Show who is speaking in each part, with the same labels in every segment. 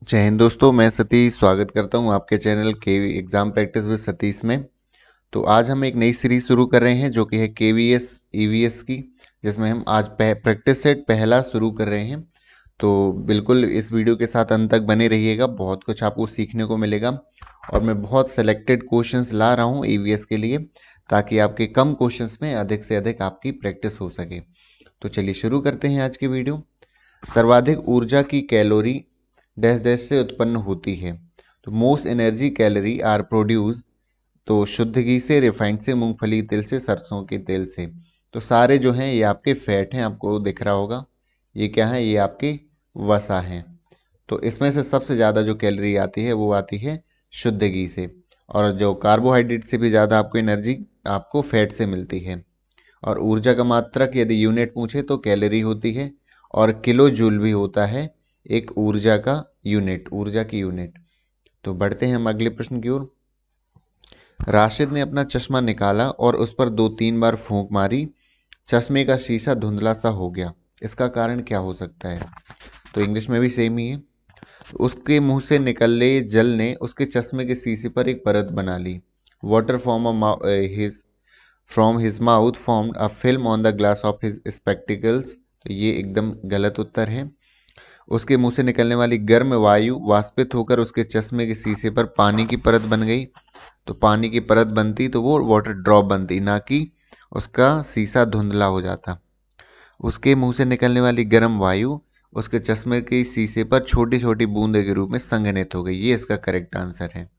Speaker 1: जय हिंद दोस्तों, मैं सतीश स्वागत करता हूं आपके चैनल के एग्ज़ाम प्रैक्टिस विद सतीश में। तो आज हम एक नई सीरीज शुरू कर रहे हैं जो कि है केवीएस ईवीएस की, जिसमें हम आज प्रैक्टिस सेट पहला शुरू कर रहे हैं। तो बिल्कुल इस वीडियो के साथ अंत तक बने रहिएगा, बहुत कुछ आपको सीखने को मिलेगा। और मैं बहुत सेलेक्टेड क्वेश्चंस ला रहा हूं ईवीएस के लिए, ताकि आपके कम क्वेश्चंस में अधिक से अधिक आपकी प्रैक्टिस हो सके। तो चलिए शुरू करते हैं आज की वीडियो। सर्वाधिक ऊर्जा की कैलोरी डैश डैश से उत्पन्न होती है। तो most energy calorie are produce, तो शुद्ध घी से, रिफाइंड से, मूंगफली तेल से, सरसों के तेल से। तो सारे जो हैं ये आपके फैट हैं, आपको दिख रहा होगा। ये क्या है? ये आपके वसा हैं। तो इसमें से सबसे ज़्यादा जो कैलोरी आती है वो आती है शुद्ध घी से। और जो कार्बोहाइड्रेट से भी ज़्यादा आपको एनर्जी आपको फैट से मिलती है। और ऊर्जा का मात्रक यदि यूनिट पूछे तो कैलोरी होती है, और किलो जूल भी होता है एक ऊर्जा का यूनिट, ऊर्जा की यूनिट। तो बढ़ते हैं हम अगले प्रश्न की ओर। राशिद ने अपना चश्मा निकाला और उस पर 2-3 बार फूंक मारी। चश्मे का शीशा धुंधला सा हो गया। इसका कारण क्या हो सकता है? तो इंग्लिश में भी सेम ही है। उसके मुंह से निकले जल ने उसके चश्मे के शीशे पर एक परत बना ली। Water from his mouth formed a film on the glass of his spectacles. तो ये एकदम गलत उत्तर है। उसके मुंह से निकलने वाली गर्म वायु वाष्पित होकर उसके चश्मे के शीशे पर पानी की परत बन गई। तो पानी की परत बनती तो वो वाटर ड्रॉप बनती, ना कि उसका शीशा धुंधला हो जाता। उसके मुंह से निकलने वाली गर्म वायु उसके चश्मे के शीशे पर छोटी छोटी बूंदे के रूप में संघनित हो गई। ये इसका करेक्ट आंसर है।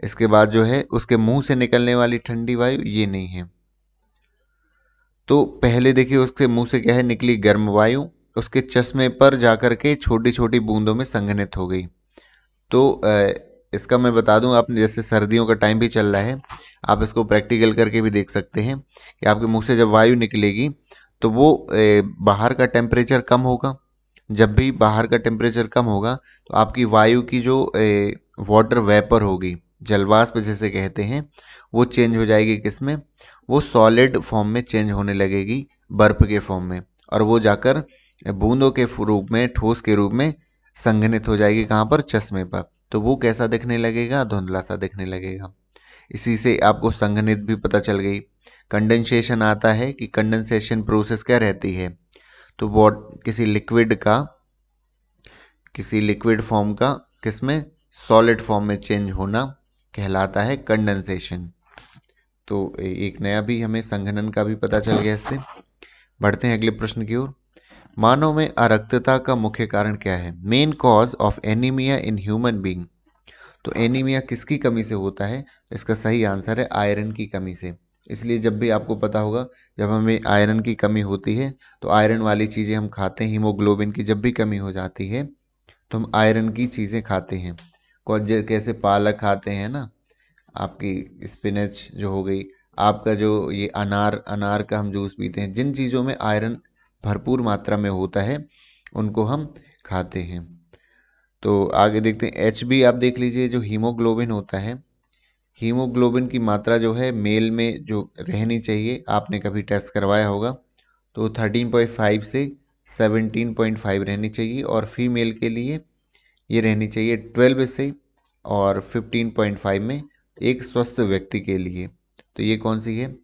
Speaker 1: इसके बाद जो है उसके मुंह से निकलने वाली ठंडी वायु, ये नहीं है। तो पहले देखिए उसके मुंह से क्या है, निकली गर्म वायु, उसके चश्मे पर जाकर के छोटी छोटी बूंदों में संघनित हो गई। तो इसका मैं बता दूं, आपने जैसे सर्दियों का टाइम भी चल रहा है, आप इसको प्रैक्टिकल करके भी देख सकते हैं कि आपके मुंह से जब वायु निकलेगी तो वो बाहर का टेम्परेचर कम होगा। जब भी बाहर का टेम्परेचर कम होगा तो आपकी वायु की जो वाटर वेपर होगी, जलवाष्प जिसे कहते हैं, वो चेंज हो जाएगी किस में? वो सॉलिड फॉर्म में चेंज होने लगेगी, बर्फ के फॉर्म में। और वो जाकर बूंदों के रूप में, ठोस के रूप में संघनित हो जाएगी। कहाँ पर? चश्मे पर। तो वो कैसा दिखने लगेगा? धुंधला सा दिखने लगेगा। इसी से आपको संघनित भी पता चल गई। कंडेंसेशन आता है कि कंडेंसेशन प्रोसेस क्या रहती है? तो वो किसी लिक्विड फॉर्म का किसमें? सॉलिड फॉर्म में चेंज होना कहलाता है कंडेंसेशन। तो एक नया भी हमें संघनन का भी पता चल गया इससे। बढ़ते हैं अगले प्रश्न की ओर। मानव में अरक्तता का मुख्य कारण क्या है? Main cause of anaemia in human being. तो एनीमिया किसकी कमी से होता है? इसका सही आंसर है आयरन की कमी से। इसलिए जब भी आपको पता होगा, जब हमें आयरन की कमी होती है तो आयरन वाली चीज़ें हम खाते हैं। हीमोग्लोबिन की जब भी कमी हो जाती है तो हम आयरन की चीज़ें खाते हैं। कैसे पालक खाते हैं ना, आपकी स्पिनच जो हो गई, आपका जो ये अनार अनार का हम जूस पीते हैं। जिन चीज़ों में आयरन भरपूर मात्रा में होता है उनको हम खाते हैं। तो आगे देखते हैं एच बी। आप देख लीजिए, जो हीमोग्लोबिन होता है, हीमोग्लोबिन की मात्रा जो है मेल में जो रहनी चाहिए, आपने कभी टेस्ट करवाया होगा, तो 13.5 से 17.5 रहनी चाहिए। और फीमेल के लिए ये रहनी चाहिए 12 से और 15.5 में, एक स्वस्थ व्यक्ति के लिए। तो ये कौन सी है?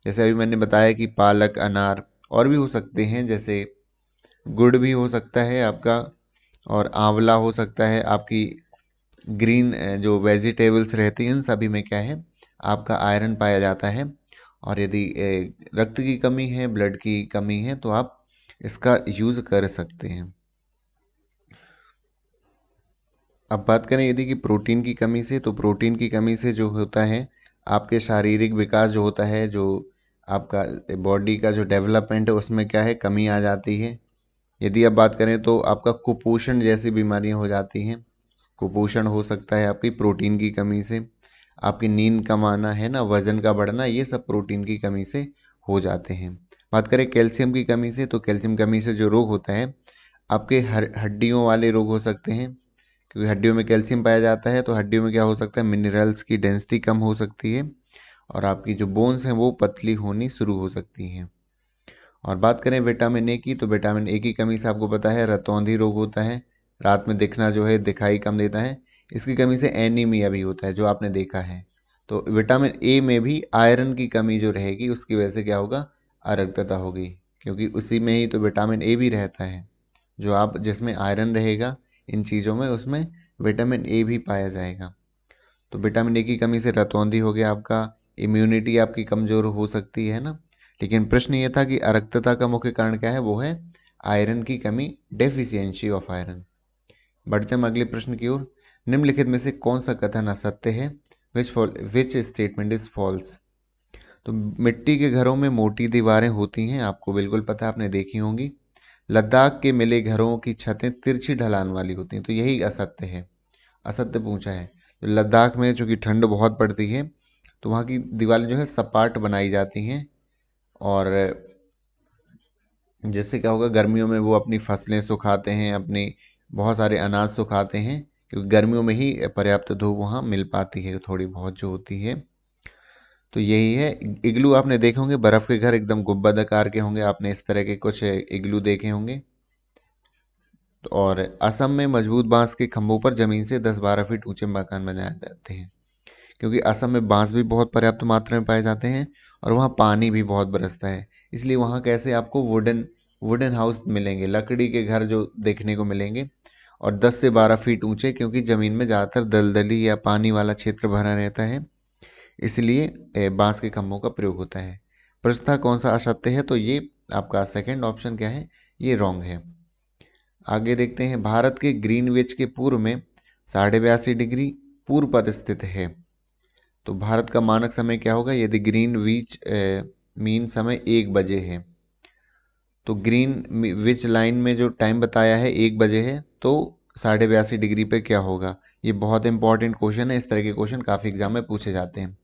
Speaker 1: जैसे अभी मैंने बताया कि पालक, अनार, और भी हो सकते हैं, जैसे गुड़ भी हो सकता है आपका, और आंवला हो सकता है। आपकी ग्रीन जो वेजिटेबल्स रहती हैं, इन सभी में क्या है? आपका आयरन पाया जाता है। और यदि रक्त की कमी है, ब्लड की कमी है, तो आप इसका यूज़ कर सकते हैं। अब बात करें यदि कि प्रोटीन की कमी से, तो प्रोटीन की कमी से जो होता है, आपके शारीरिक विकास जो होता है, जो आपका बॉडी का जो डेवलपमेंट है, उसमें क्या है? कमी आ जाती है। यदि आप बात करें तो आपका कुपोषण जैसी बीमारियां हो जाती हैं। कुपोषण हो सकता है आपकी प्रोटीन की कमी से। आपकी नींद कम आना है ना, वजन का बढ़ना, ये सब प्रोटीन की कमी से हो जाते हैं। बात करें कैल्शियम की कमी से, तो कैल्शियम कमी से जो रोग होता है, आपके हड्डियों वाले रोग हो सकते हैं। क्योंकि हड्डियों में कैल्शियम पाया जाता है, तो हड्डियों में क्या हो सकता है? मिनरल्स की डेंसिटी कम हो सकती है, और आपकी जो बोन्स हैं वो पतली होनी शुरू हो सकती हैं। और बात करें विटामिन ए की, तो विटामिन ए की कमी से आपको पता है रतौंधी रोग होता है, रात में दिखना जो है, दिखाई कम देता है। इसकी कमी से एनीमिया भी होता है, जो आपने देखा है। तो विटामिन ए में भी आयरन की कमी जो रहेगी, उसकी वजह से क्या होगा, अरक्तता होगी, क्योंकि उसी में ही तो विटामिन ए भी रहता है। जो आप जिसमें आयरन रहेगा इन चीज़ों में, उसमें विटामिन ए भी पाया जाएगा। तो विटामिन ए की कमी से रतौंधी हो गया आपका, इम्यूनिटी आपकी कमज़ोर हो सकती है ना। लेकिन प्रश्न ये था कि अरक्तता का मुख्य कारण क्या है, वो है आयरन की कमी, डेफिशिएंसी ऑफ आयरन। बढ़ते हम अगले प्रश्न की ओर। निम्नलिखित में से कौन सा कथन असत्य है, विच स्टेटमेंट इज फॉल्स। तो मिट्टी के घरों में मोटी दीवारें होती हैं, आपको बिल्कुल पता है, आपने देखी होंगी। लद्दाख के मिले घरों की छतें तिरछी ढलान वाली होती हैं, तो यही असत्य है, असत्य पूछा है। तो लद्दाख में चूँकि ठंड बहुत पड़ती है, तो वहाँ की दीवारें जो है सपाट बनाई जाती हैं, और जिससे क्या होगा, गर्मियों में वो अपनी फसलें सुखाते हैं, अपनी बहुत सारे अनाज सुखाते हैं, क्योंकि गर्मियों में ही पर्याप्त धूप वहाँ मिल पाती है, थोड़ी बहुत जो होती है। तो यही है। इग्लू आपने देखे होंगे, बर्फ़ के घर एकदम गुंबद आकार के होंगे, आपने इस तरह के कुछ इग्लू देखे होंगे। और असम में मजबूत बांस के खंभों पर ज़मीन से 10-12 फीट ऊंचे मकान बनाए जाते हैं, क्योंकि असम में बांस भी बहुत पर्याप्त मात्रा में पाए जाते हैं, और वहाँ पानी भी बहुत बरसता है। इसलिए वहाँ कैसे आपको वुडन वुडन हाउस मिलेंगे, लकड़ी के घर जो देखने को मिलेंगे, और 10 से 12 फीट ऊंचे, क्योंकि ज़मीन में ज़्यादातर दलदली या पानी वाला क्षेत्र भरा रहता है, इसलिए बांस के खंभों का प्रयोग होता है। प्रश्न था कौन सा असत्य है, तो ये आपका सेकंड ऑप्शन क्या है, ये रॉन्ग है। आगे देखते हैं। भारत के ग्रीनविच के पूर्व में 82.5 डिग्री पूर्व पर स्थित है। तो भारत का मानक समय क्या होगा, यदि ग्रीनविच मीन समय 1 बजे है, तो ग्रीन विच लाइन में जो टाइम बताया है 1 बजे है, तो 82.5 डिग्री पे क्या होगा। ये बहुत इंपॉर्टेंट क्वेश्चन है, इस तरह के क्वेश्चन काफ़ी एग्जाम में पूछे जाते हैं।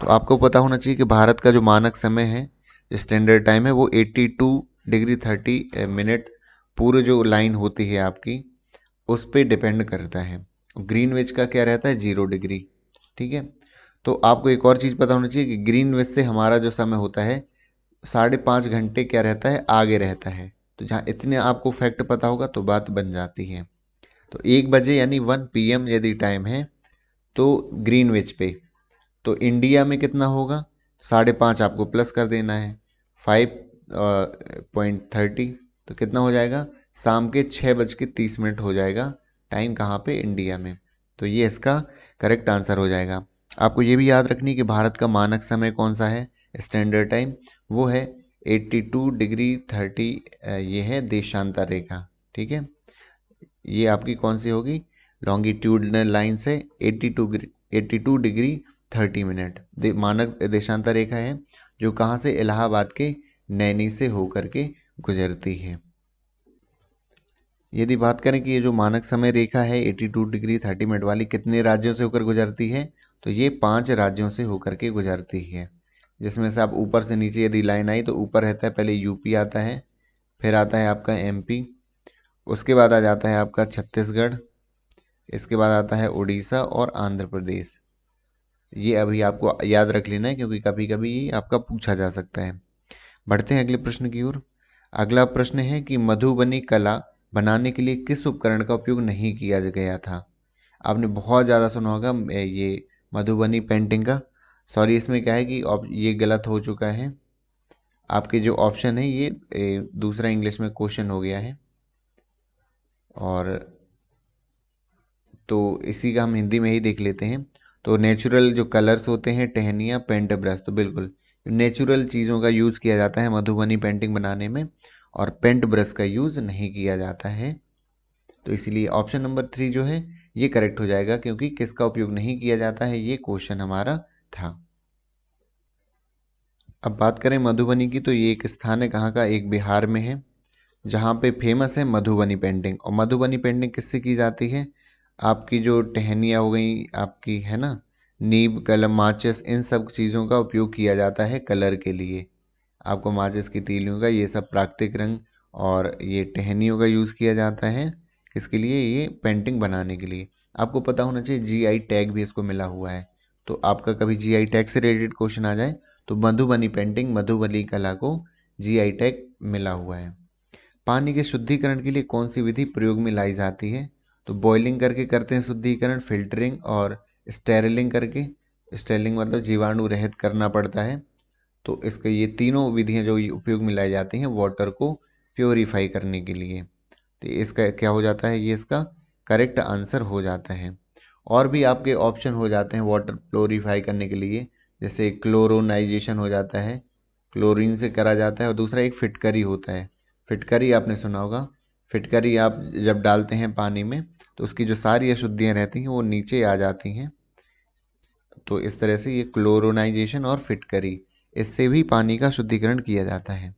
Speaker 1: तो आपको पता होना चाहिए कि भारत का जो मानक समय है, जो स्टैंडर्ड टाइम है, वो 82 डिग्री 30 मिनट पूरे जो लाइन होती है आपकी, उस पर डिपेंड करता है। ग्रीनविच का क्या रहता है, 0 डिग्री। ठीक है। तो आपको एक और चीज़ पता होनी चाहिए कि ग्रीनविच से हमारा जो समय होता है 5.5 घंटे क्या रहता है, आगे रहता है। तो जहाँ इतने आपको फैक्ट पता होगा तो बात बन जाती है। तो 1 बजे यानी 1 PM यदि टाइम है तो ग्रीनविच पे, तो इंडिया में कितना होगा, 5.5 आपको प्लस कर देना है, 5.30, तो कितना हो जाएगा, शाम के 6:30 हो जाएगा टाइम, कहाँ पे, इंडिया में। तो ये इसका करेक्ट आंसर हो जाएगा। आपको ये भी याद रखनी कि भारत का मानक समय कौन सा है, स्टैंडर्ड टाइम, वो है 82 डिग्री 30, ये है देशांतर रेखा। ठीक है। ये आपकी कौन सी होगी, लॉन्गिट्यूडनल लाइन से 82 डिग्री 30 मिनट मानक देशांतर रेखा है, जो कहाँ से, इलाहाबाद के नैनी से होकर के गुजरती है। यदि बात करें कि ये जो मानक समय रेखा है 82 डिग्री 30 मिनट वाली, कितने राज्यों से होकर गुजरती है, तो ये 5 राज्यों से होकर के गुजरती है। जिसमें से आप ऊपर से नीचे यदि लाइन आई, तो ऊपर रहता है पहले यूपी आता है, फिर आता है आपका एमपी, उसके बाद आ जाता है आपका छत्तीसगढ़, इसके बाद आता है उड़ीसा और आंध्र प्रदेश। ये अभी आपको याद रख लेना है, क्योंकि कभी कभी ये आपका पूछा जा सकता है। बढ़ते हैं अगले प्रश्न की ओर। अगला प्रश्न है कि मधुबनी कला बनाने के लिए किस उपकरण का उपयोग नहीं किया गया था। आपने बहुत ज़्यादा सुना होगा ये मधुबनी पेंटिंग का। सॉरी, इसमें क्या है कि ये गलत हो चुका है, आपके जो ऑप्शन है ये दूसरा इंग्लिश में क्वेश्चन हो गया है, और तो इसी का हम हिंदी में ही देख लेते हैं। तो नेचुरल जो कलर्स होते हैं, टहनियाँ, पेंट ब्रश, तो बिल्कुल नेचुरल चीज़ों का यूज़ किया जाता है मधुबनी पेंटिंग बनाने में, और पेंट ब्रश का यूज़ नहीं किया जाता है। तो इसीलिए ऑप्शन नंबर 3 जो है ये करेक्ट हो जाएगा, क्योंकि किसका उपयोग नहीं किया जाता है, ये क्वेश्चन हमारा था। अब बात करें मधुबनी की, तो ये एक स्थान है कहाँ का, एक बिहार में है, जहाँ पे फेमस है मधुबनी पेंटिंग। और मधुबनी पेंटिंग किससे की जाती है, आपकी जो टहनियाँ हो गई आपकी, है ना, नीब, कलम, माचिस, इन सब चीज़ों का उपयोग किया जाता है कलर के लिए। आपको माचिस की तीलियों का, ये सब प्राकृतिक रंग, और ये टहनियों का यूज़ किया जाता है किसके लिए, ये पेंटिंग बनाने के लिए। आपको पता होना चाहिए जीआई टैग भी इसको मिला हुआ है। तो आपका कभी जीआई टैग से रिलेटेड क्वेश्चन आ जाए, तो मधुबनी पेंटिंग, मधुबनी कला को जीआई टैग मिला हुआ है। पानी के शुद्धिकरण के लिए कौन सी विधि प्रयोग में लाई जाती है? तो बॉइलिंग करके करते हैं शुद्धिकरण, फिल्टरिंग और स्टेरिलिंग करके। स्टेरिलिंग मतलब जीवाणु रहित करना पड़ता है। तो इसके ये तीनों विधियां जो ये उपयोग में लाई जाती हैं वाटर को प्योरीफाई करने के लिए। तो इसका क्या हो जाता है, ये इसका करेक्ट आंसर हो जाता है। और भी आपके ऑप्शन हो जाते हैं वाटर प्योरीफाई करने के लिए, जैसे क्लोरोनाइजेशन हो जाता है, क्लोरीन से करा जाता है। और दूसरा एक फिटकरी होता है। फिटकरी आपने सुना होगा। फिटकरी आप जब डालते हैं पानी में तो उसकी जो सारी अशुद्धियाँ रहती हैं वो नीचे आ जाती हैं। तो इस तरह से ये क्लोरोनाइजेशन और फिटकरी, इससे भी पानी का शुद्धिकरण किया जाता है।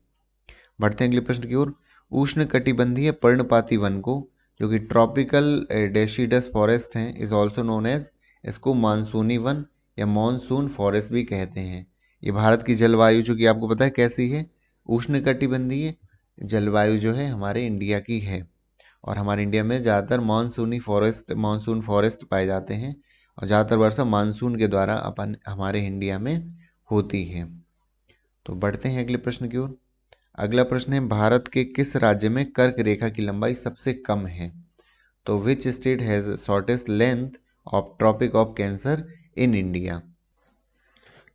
Speaker 1: बढ़ते हैं अगले प्रश्न की ओर। उष्ण कटिबंधीय पर्णपाती वन को, जो कि ट्रॉपिकल डेसिडस फॉरेस्ट हैं, इज ऑल्सो नोन एज, इसको मानसूनी वन या मानसून फॉरेस्ट भी कहते हैं। ये भारत की जलवायु जो कि आपको पता है कैसी है, उष्ण कटिबंधीय जलवायु जो है हमारे इंडिया की है। और हमारे इंडिया में ज़्यादातर मानसून फॉरेस्ट पाए जाते हैं और ज़्यादातर वर्षा मानसून के द्वारा अपन हमारे इंडिया में होती है। तो बढ़ते हैं अगले प्रश्न की ओर। अगला प्रश्न है, भारत के किस राज्य में कर्क रेखा की लंबाई सबसे कम है? तो which state has shortest length of tropic of cancer in India?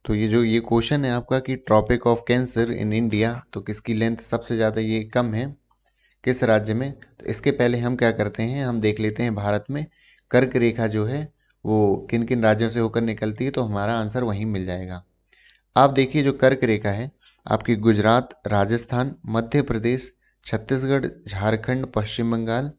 Speaker 1: तो ये क्वेश्चन है आपका कि tropic of cancer in India, तो किसकी लेंथ सबसे ज़्यादा ये कम है, किस राज्य में? तो इसके पहले हम क्या करते हैं, हम देख लेते हैं भारत में कर्क रेखा जो है वो किन किन राज्यों से होकर निकलती है, तो हमारा आंसर वहीं मिल जाएगा। आप देखिए जो कर्क रेखा है आपकी गुजरात, राजस्थान, मध्य प्रदेश, छत्तीसगढ़, झारखंड, पश्चिम बंगाल,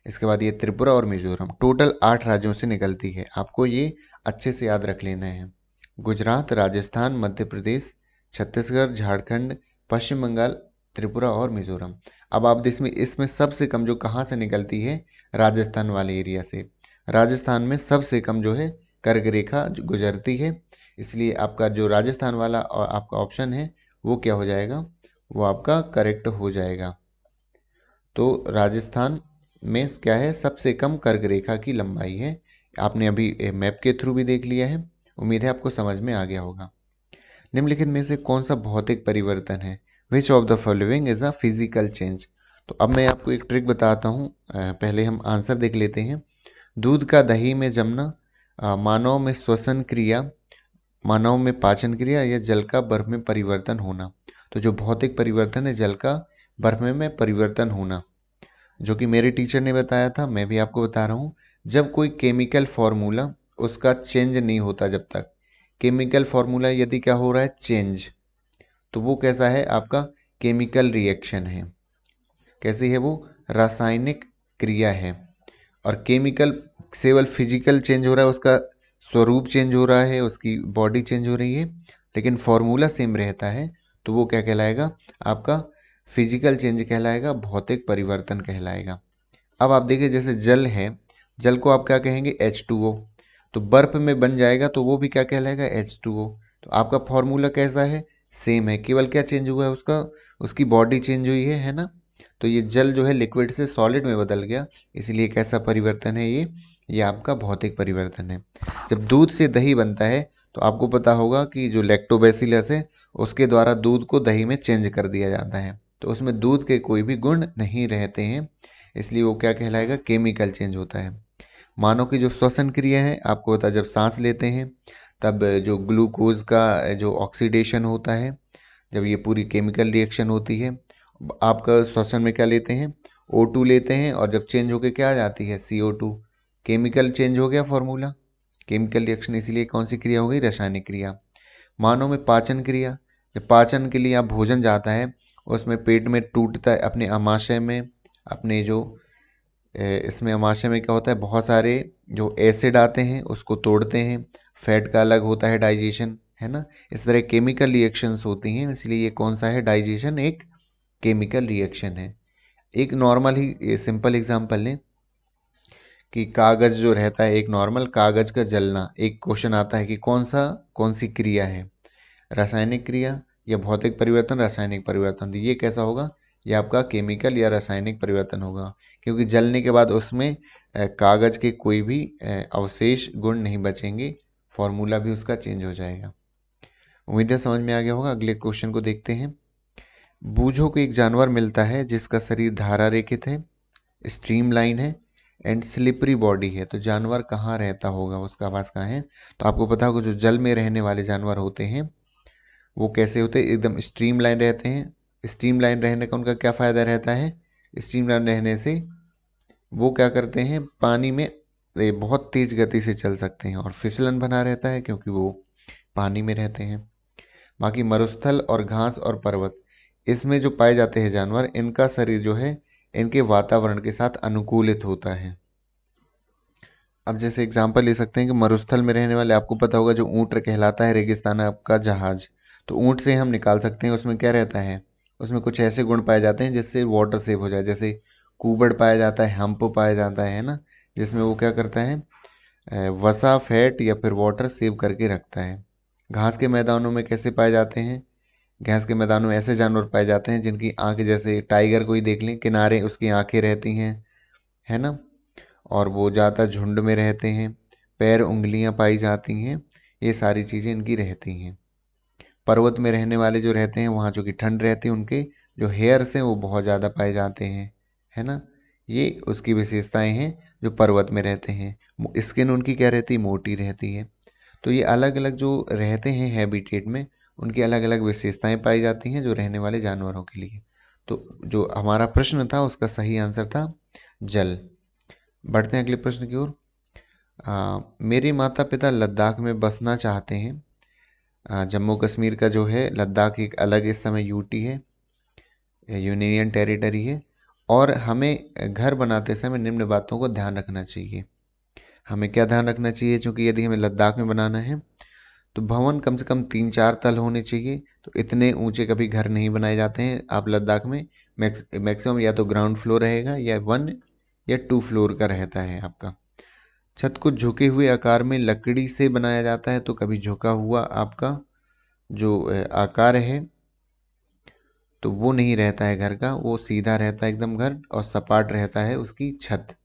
Speaker 1: इसके बाद ये त्रिपुरा और मिजोरम, टोटल 8 राज्यों से निकलती है। आपको ये अच्छे से याद रख लेना है। गुजरात, राजस्थान, मध्य प्रदेश, छत्तीसगढ़, झारखंड, पश्चिम बंगाल, त्रिपुरा और मिजोरम। अब आप इसमें सबसे कम जो कहाँ से निकलती है, राजस्थान वाले एरिया से। राजस्थान में सबसे कम जो है कर्क रेखा गुजरती है, इसलिए आपका जो राजस्थान वाला आपका ऑप्शन है वो क्या हो जाएगा, वो आपका करेक्ट हो जाएगा। तो राजस्थान में क्या है, सबसे कम कर्क रेखा की लंबाई है। आपने अभी मैप के थ्रू भी देख लिया है, उम्मीद है आपको समझ में आ गया होगा। निम्नलिखित में से कौन सा भौतिक परिवर्तन है? Which of the following is a physical change? तो अब मैं आपको एक ट्रिक बताता हूँ, पहले हम आंसर देख लेते हैं। दूध का दही में जमना, मानव में श्वसन क्रिया, मानव में पाचन क्रिया, या जल का बर्फ में परिवर्तन होना। तो जो भौतिक परिवर्तन है जल का बर्फ में परिवर्तन होना, जो कि मेरे टीचर ने बताया था, मैं भी आपको बता रहा हूँ। जब कोई केमिकल फॉर्मूला उसका चेंज नहीं होता, जब तक केमिकल फॉर्मूला यदि क्या हो रहा है चेंज, तो वो कैसा है आपका केमिकल रिएक्शन है। कैसी है वो? रासायनिक क्रिया है। और केमिकल केवल फिजिकल चेंज हो रहा है, उसका स्वरूप चेंज हो रहा है, उसकी बॉडी चेंज हो रही है, लेकिन फॉर्मूला सेम रहता है, तो वो क्या कहलाएगा, आपका फिजिकल चेंज कहलाएगा, भौतिक परिवर्तन कहलाएगा। अब आप देखिए जैसे जल है, जल को आप क्या कहेंगे, H2O, तो बर्फ में बन जाएगा तो वो भी क्या कहलाएगा, H2O। तो आपका फॉर्मूला कैसा है, सेम है, केवल क्या चेंज हुआ है, उसकी बॉडी चेंज हुई है ना। तो ये जल जो है लिक्विड से सॉलिड में बदल गया, इसलिए कैसा परिवर्तन है ये आपका भौतिक परिवर्तन है। जब दूध से दही बनता है तो आपको पता होगा कि जो लैक्टोबैसिलस है उसके द्वारा दूध को दही में चेंज कर दिया जाता है, तो उसमें दूध के कोई भी गुण नहीं रहते हैं, इसलिए वो क्या कहलाएगा, केमिकल चेंज होता है। मानव की जो श्वसन क्रिया है आपको पता है, जब सांस लेते हैं तब जो ग्लूकोज का जो ऑक्सीडेशन होता है, जब ये पूरी केमिकल रिएक्शन होती है, आपका श्वसन में क्या लेते हैं, O2 लेते हैं, और जब चेंज होके क्या आ जाती है, CO2। केमिकल चेंज हो गया फॉर्मूला, केमिकल रिएक्शन, इसीलिए कौन सी क्रिया हो गई, रासायनिक क्रिया। मानव में पाचन क्रिया, जब पाचन के लिए आप भोजन जाता है उसमें पेट में टूटता है, अपने आमाशय में, अपने जो इसमें आमाशय में क्या होता है, बहुत सारे जो एसिड आते हैं उसको तोड़ते हैं, फैट का अलग होता है डाइजेशन, है ना। इस तरह केमिकल रिएक्शंस होती हैं, इसलिए ये कौन सा है, डाइजेशन एक केमिकल रिएक्शन है। एक नॉर्मल ही सिंपल एग्जांपल लें कि कागज जो रहता है, एक नॉर्मल कागज का जलना, एक क्वेश्चन आता है कि कौन सी क्रिया है, रासायनिक क्रिया या भौतिक परिवर्तन, रासायनिक परिवर्तन। तो ये कैसा होगा, ये आपका केमिकल या रासायनिक परिवर्तन होगा, क्योंकि जलने के बाद उसमें कागज के कोई भी अवशेष गुण नहीं बचेंगे, फॉर्मूला भी उसका चेंज हो जाएगा। उम्मीद है समझ में आ गया होगा। अगले क्वेश्चन को देखते हैं। बूझो को एक जानवर मिलता है जिसका शरीर धारा रेखित है, स्ट्रीमलाइन है एंड स्लिपरी बॉडी है। तो जानवर कहाँ रहता होगा, उसका आवास कहाँ है? तो आपको पता होगा जो जल में रहने वाले जानवर होते हैं वो कैसे होते हैं, एकदम स्ट्रीमलाइन रहते हैं। स्ट्रीमलाइन रहने का उनका क्या फ़ायदा रहता है? स्ट्रीमलाइन रहने से वो क्या करते हैं, पानी में बहुत तेज गति से चल सकते हैं और फिसलन बना रहता है क्योंकि वो पानी में रहते हैं। बाकी मरुस्थल और घास और पर्वत, इसमें जो पाए जाते हैं जानवर, इनका शरीर जो है इनके वातावरण के साथ अनुकूलित होता है। अब जैसे एग्जांपल ले सकते हैं कि मरुस्थल में रहने वाले, आपको पता होगा जो ऊँट कहलाता है रेगिस्तान का जहाज, तो ऊँट से हम निकाल सकते हैं उसमें क्या रहता है, उसमें कुछ ऐसे गुण पाए जाते हैं जिससे वाटर सेव हो जाए। जैसे कूबड़ पाया जाता है, हम्प पाया जाता है ना, जिसमें वो क्या करता है, वसा, फैट या फिर वाटर सेव करके रखता है। घास के मैदानों में कैसे पाए जाते हैं, घास के मैदानों में ऐसे जानवर पाए जाते हैं जिनकी आंखें, जैसे टाइगर को ही देख लें, किनारे उसकी आंखें रहती हैं, है ना, और वो ज़्यादा झुंड में रहते हैं। पैर, उंगलियां पाई जाती हैं, ये सारी चीज़ें इनकी रहती हैं। पर्वत में रहने वाले जो रहते हैं वहाँ जो कि ठंड रहती है, उनके जो हेयर्स हैं वो बहुत ज़्यादा पाए जाते हैं, है ना, ये उसकी विशेषताएं हैं जो पर्वत में रहते हैं। स्किन उनकी क्या रहती है, मोटी रहती है। तो ये अलग अलग जो रहते हैं हैबिटेट में, उनकी अलग अलग विशेषताएं पाई जाती हैं जो रहने वाले जानवरों के लिए। तो जो हमारा प्रश्न था उसका सही आंसर था जल। बढ़ते हैं अगले प्रश्न की ओर। मेरे माता पिता लद्दाख में बसना चाहते हैं। जम्मू कश्मीर का जो है लद्दाख एक अलग इस समय यूटी है, यूनियन टेरिटरी है, और हमें घर बनाते समय निम्न बातों को ध्यान रखना चाहिए। हमें क्या ध्यान रखना चाहिए, क्योंकि यदि हमें लद्दाख में बनाना है तो भवन कम से कम 3-4 तल होने चाहिए। तो इतने ऊंचे कभी घर नहीं बनाए जाते हैं। आप लद्दाख में मैक्सिमम या तो ग्राउंड फ्लोर रहेगा या 1 या 2 फ्लोर का रहता है आपका। छत को झुके हुए आकार में लकड़ी से बनाया जाता है, तो कभी झुका हुआ आपका जो आकार है तो वो नहीं रहता है घर का, वो सीधा रहता है एकदम घर, और सपाट रहता है उसकी छत।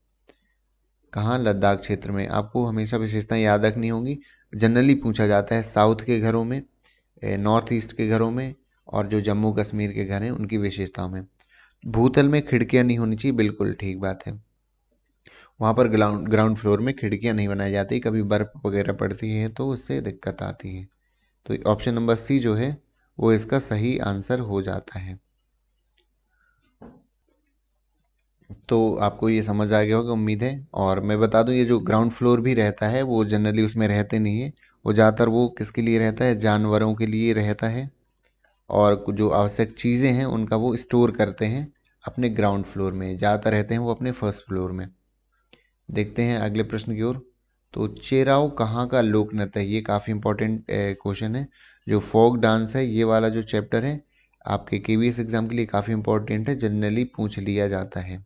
Speaker 1: कहाँ, लद्दाख क्षेत्र में। आपको हमेशा विशेषताएं याद रखनी होंगी। जनरली पूछा जाता है साउथ के घरों में, नॉर्थ ईस्ट के घरों में, और जो जम्मू कश्मीर के घर हैं उनकी विशेषताओं में। भूतल में खिड़कियां नहीं होनी चाहिए, बिल्कुल ठीक बात है। वहाँ पर ग्राउंड फ्लोर में खिड़कियां नहीं बनाई जाती, कभी बर्फ़ वगैरह पड़ती है तो उससे दिक्कत आती है। तो ऑप्शन नंबर सी जो है वो इसका सही आंसर हो जाता है। तो आपको ये समझ आ गया होगा उम्मीद है। और मैं बता दूं, ये जो ग्राउंड फ्लोर भी रहता है वो जनरली उसमें रहते नहीं है। वो ज़्यादातर वो किसके लिए रहता है, जानवरों के लिए रहता है, और जो आवश्यक चीज़ें हैं उनका वो स्टोर करते हैं अपने ग्राउंड फ्लोर में। ज़्यादातर रहते हैं वो अपने फर्स्ट फ्लोर में। देखते हैं अगले प्रश्न की ओर। तो चेराव कहाँ का लोक नृत्य है, ये काफ़ी इंपॉर्टेंट क्वेश्चन है। जो फोक डांस है, ये वाला जो चैप्टर है आपके केवीएस एग्जाम के लिए काफ़ी इंपॉर्टेंट है, जनरली पूछ लिया जाता है।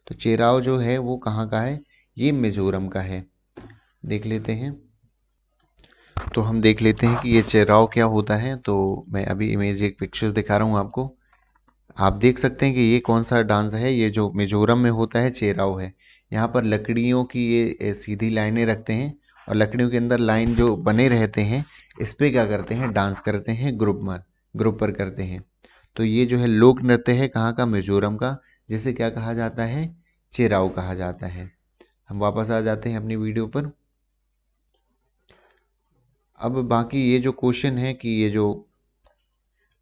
Speaker 1: तो चेराव जो है वो कहाँ का है, ये मिजोरम का है। देख लेते हैं। तो हम देख लेते हैं कि ये चेराव क्या होता है। तो मैं अभी इमेज, एक पिक्चर दिखा रहा हूँ आपको। आप देख सकते हैं कि ये कौन सा डांस है। ये जो मिजोरम में होता है चेराव है। यहाँ पर लकड़ियों की ये सीधी लाइनें रखते हैं, और लकड़ियों के अंदर लाइन जो बने रहते हैं इस पे क्या करते हैं, डांस करते हैं, ग्रुप पर करते हैं। तो ये जो है लोक नृत्य है कहाँ का, मिजोरम का, जिसे क्या कहा जाता है, चेराव कहा जाता है। हम वापस आ जाते हैं अपनी वीडियो पर। अब बाकी ये जो क्वेश्चन है कि ये जो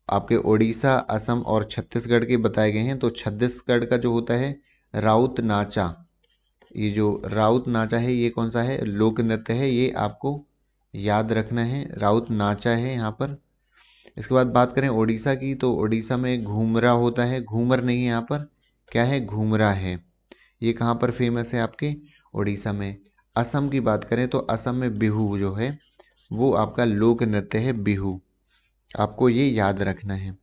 Speaker 1: आपके उड़ीसा, असम और छत्तीसगढ़ के बताए गए हैं, तो छत्तीसगढ़ का जो होता है राउत नाचा, ये जो राउत नाचा है ये कौन सा है, लोक नृत्य है, ये आपको याद रखना है, राउत नाचा है यहाँ पर। इसके बाद बात करें उड़ीसा की, तो उड़ीसा में घूमरा होता है, घूमर नहीं है यहाँ पर, क्या है, घूमरा है। ये कहाँ पर फेमस है, आपके उड़ीसा में। असम की बात करें तो असम में बिहू जो है वो आपका लोक नृत्य है, बिहू। आपको ये याद रखना है।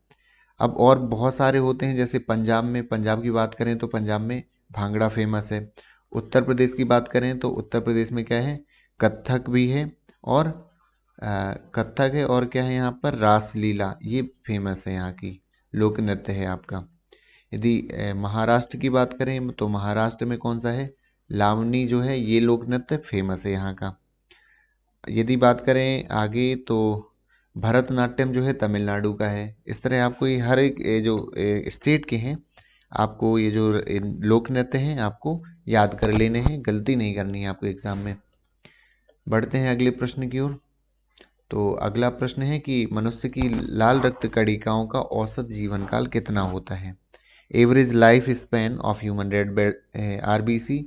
Speaker 1: अब और बहुत सारे होते हैं, जैसे पंजाब में, पंजाब की बात करें तो पंजाब में भांगड़ा फेमस है। उत्तर प्रदेश की बात करें तो उत्तर प्रदेश में क्या है, कत्थक भी है, और कत्थक है, और क्या है यहाँ पर, रासलीला, ये फेमस है यहाँ की, लोक नृत्य है आपका। यदि महाराष्ट्र की बात करें तो महाराष्ट्र में कौन सा है, लावनी जो है, ये लोक नृत्य फेमस है यहाँ का। यदि बात करें आगे तो भरतनाट्यम जो है तमिलनाडु का है। इस तरह आपको ये हर एक जो स्टेट के हैं, आपको ये जो लोक नृत्य हैं आपको याद कर लेने हैं, गलती नहीं करनी है आपको एग्जाम में। बढ़ते हैं अगले प्रश्न की ओर। तो अगला प्रश्न है कि मनुष्य की लाल रक्त कणिकाओं का औसत जीवन काल कितना होता है। Average life span of human red RBC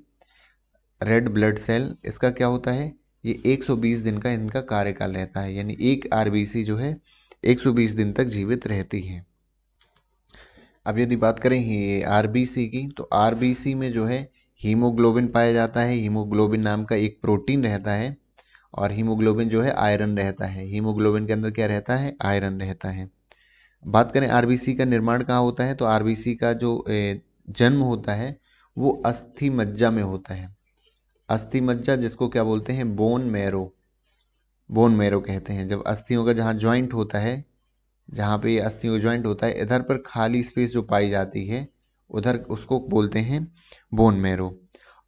Speaker 1: red blood cell, इसका क्या होता है, ये 120 दिन का इनका कार्यकाल रहता है, यानी एक आरबीसी जो है 120 दिन तक जीवित रहती है। अब यदि बात करें ये आरबीसी की, तो आरबीसी में जो है हीमोग्लोबिन पाया जाता है। हीमोग्लोबिन नाम का एक प्रोटीन रहता है, और हीमोग्लोबिन जो है आयरन रहता है। हीमोग्लोबिन के अंदर क्या रहता है, आयरन रहता है। बात करें आरबीसी का निर्माण कहाँ होता है, तो आरबीसी का जो जन्म होता है वो अस्थि मज्जा में होता है। अस्थि मज्जा जिसको क्या बोलते हैं, बोन मैरो, बोन मैरो कहते हैं। जब अस्थियों का जहाँ ज्वाइंट होता है, जहाँ पे ये अस्थियों का ज्वाइंट होता है, इधर पर खाली स्पेस जो पाई जाती है उधर उसको बोलते हैं बोन मैरो।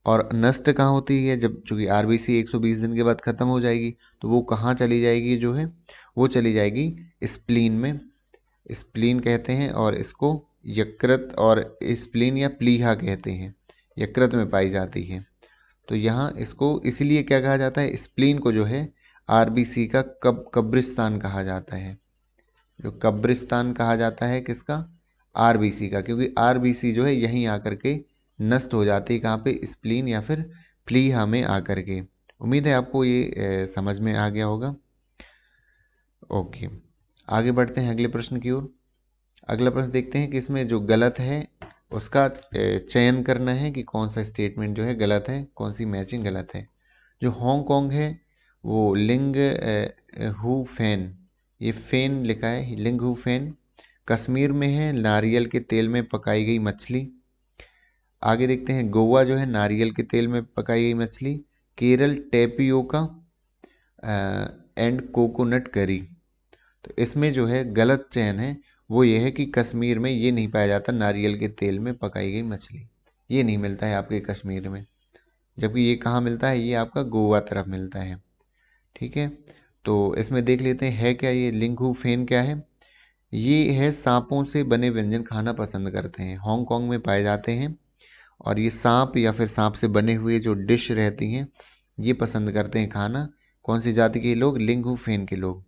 Speaker 1: और नष्ट कहाँ होती है, जब चूंकि आरबीसी 120 दिन के बाद खत्म हो जाएगी, तो वो कहाँ चली जाएगी, जो है वो चली जाएगी स्प्लीन में। स्प्लीन कहते हैं, और इसको यकृत और स्प्लीन या प्लीहा कहते हैं, यकृत में पाई जाती है। तो यहाँ इसको इसलिए क्या कहा जाता है, स्प्लीन को जो है आरबीसी का कब्रिस्तान कहा जाता है। जो कब्रिस्तान कहा जाता है किसका, आरबीसी का, क्योंकि आरबीसी जो है यहीं आकर के नष्ट हो जाती है, कहाँ पे, स्प्लीन या फिर प्लीहा में आकर के। उम्मीद है आपको ये समझ में आ गया होगा। ओके, आगे बढ़ते हैं अगले प्रश्न की ओर। अगला प्रश्न देखते हैं कि इसमें जो गलत है उसका चयन करना है कि कौन सा स्टेटमेंट जो है गलत है, कौन सी मैचिंग गलत है। जो हांगकांग है वो लिंग हु फैन, ये फैन लिखा है, लिंग हु फैन। कश्मीर में है नारियल के तेल में पकाई गई मछली। आगे देखते हैं गोवा जो है नारियल के तेल में पकाई गई मछली। Kerala tapioca and coconut curry. तो इसमें जो है गलत चयन है वो ये है कि कश्मीर में ये नहीं पाया जाता नारियल के तेल में पकाई गई मछली, ये नहीं मिलता है आपके कश्मीर में, जबकि ये कहाँ मिलता है, ये आपका गोवा तरफ मिलता है। ठीक है, तो इसमें देख लेते हैं है क्या ये लिंगहू फेन क्या है। ये है सांपों से बने व्यंजन खाना पसंद करते हैं, हांगकांग में पाए जाते हैं। और ये सांप या फिर सांप से बने हुए जो डिश रहती हैं ये पसंद करते हैं खाना। कौन सी जाति के लोग, लिंगहू फेन के लोग।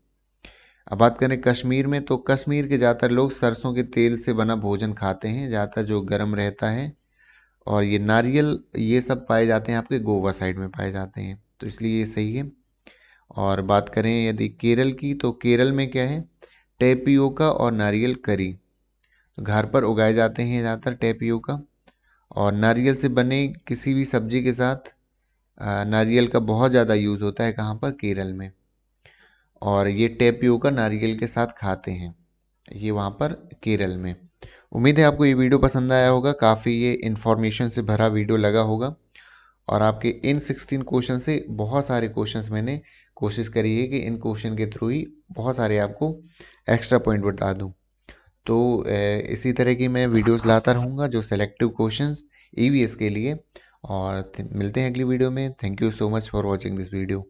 Speaker 1: अब बात करें कश्मीर में, तो कश्मीर के ज़्यादातर लोग सरसों के तेल से बना भोजन खाते हैं, ज़्यादातर जो गर्म रहता है। और ये नारियल ये सब पाए जाते हैं आपके गोवा साइड में पाए जाते हैं, तो इसलिए ये सही है। और बात करें यदि केरल की, तो केरल में क्या है, टेपियोका और नारियल करी। तो घर पर उगाए जाते हैं ज़्यादातर टेपियोका, और नारियल से बने किसी भी सब्जी के साथ नारियल का बहुत ज़्यादा यूज़ होता है, कहाँ पर, केरल में। और ये टेपियोका नारियल के साथ खाते हैं, ये वहाँ पर केरल में। उम्मीद है आपको ये वीडियो पसंद आया होगा, काफ़ी ये इन्फॉर्मेशन से भरा वीडियो लगा होगा। और आपके इन 16 क्वेश्चन से बहुत सारे क्वेश्चंस मैंने कोशिश करी है कि इन क्वेश्चन के थ्रू ही बहुत सारे आपको एक्स्ट्रा पॉइंट बता दूं। तो इसी तरह की मैं वीडियोस लाता रहूँगा जो सेलेक्टिव क्वेश्चंस ईवीएस के लिए। और मिलते हैं अगली वीडियो में। Thank you so much for watching this video.